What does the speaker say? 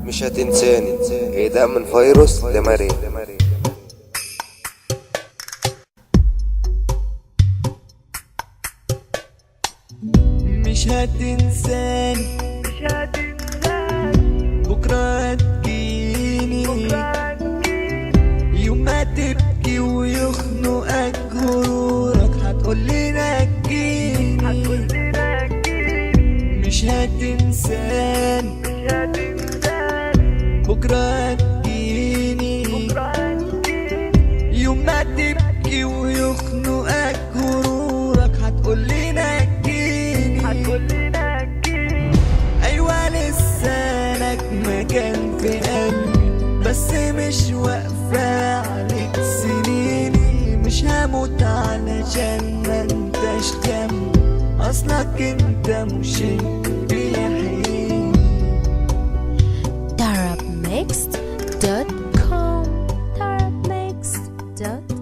مش هتنساني، إعدام من فيروس لمارين. مش هتنساني بكرة هتجيني يوم ما تبكي ويخنقك غرورك هتقولي نجيني. مش هتنساني بكرة هتجيني يوم ما تبكي ويخنقك غرورك هتقولي نجيني. أيوة لسه لك مكان في قلبي بس مش واقفة عليك سنيني. مش هموت علشان ما انتش جنبي أصلك انت مش بيحييني. Darabmixed.com. Darabmixed.com